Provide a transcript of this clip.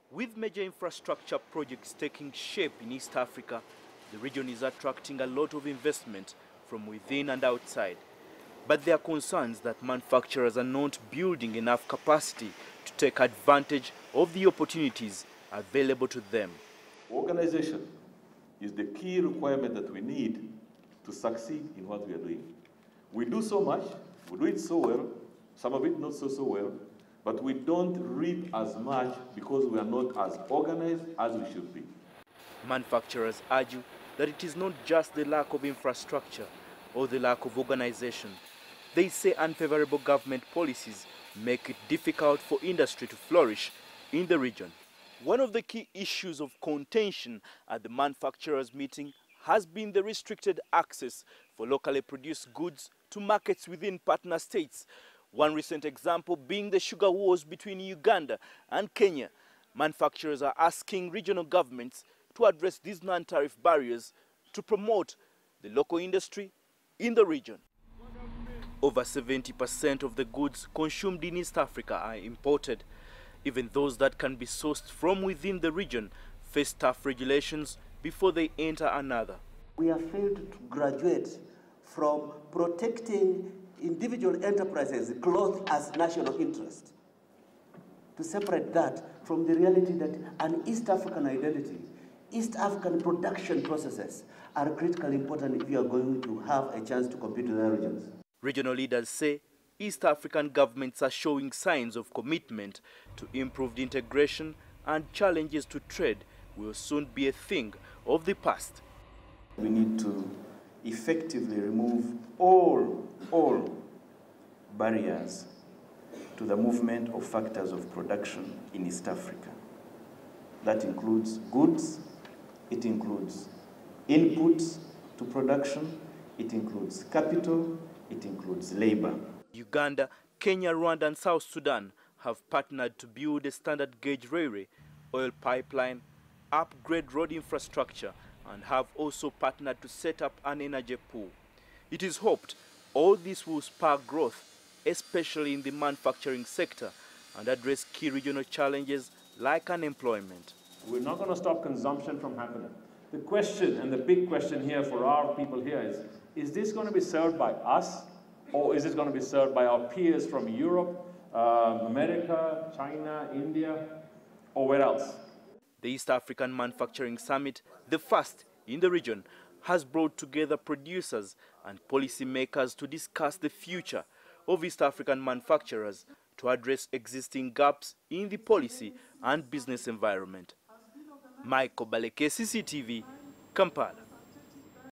With major infrastructure projects taking shape in East Africa, the region is attracting a lot of investment from within and outside. But there are concerns that manufacturers are not building enough capacity to take advantage of the opportunities available to them. Organization is the key requirement that we need to succeed in what we are doing. We do so much, we do it so well, some of it not so well, but we don't reap as much because we are not as organized as we should be. Manufacturers argue that it is not just the lack of infrastructure or the lack of organization. They say unfavorable government policies make it difficult for industry to flourish in the region. One of the key issues of contention at the manufacturers' meeting has been the restricted access for locally produced goods to markets within partner states. One recent example being the sugar wars between Uganda and Kenya. Manufacturers are asking regional governments to address these non-tariff barriers to promote the local industry in the region. Over 70% of the goods consumed in East Africa are imported. Even those that can be sourced from within the region face tough regulations before they enter another. We have failed to graduate from protecting individual enterprises clothed as national interest, to separate that from the reality that an East African identity, East African production processes are critically important if you are going to have a chance to compete with other regions. Regional leaders say East African governments are showing signs of commitment to improved integration, and challenges to trade will soon be a thing of the past. We need to effectively remove all barriers to the movement of factors of production in East Africa. That includes goods, it includes inputs to production, it includes capital, it includes labor. Uganda, Kenya, Rwanda and South Sudan have partnered to build a standard gauge railway, oil pipeline, upgrade road infrastructure, and have also partnered to set up an energy pool. It is hoped all this will spark growth, especially in the manufacturing sector, and address key regional challenges like unemployment. We're not going to stop consumption from happening. The question, and the big question here for our people here is this going to be served by us, or is it going to be served by our peers from Europe, America, China, India, or where else? The East African Manufacturing Summit, the first in the region, has brought together producers and policymakers to discuss the future of East African manufacturers to address existing gaps in the policy and business environment. Baleke, CCTV, Kampala.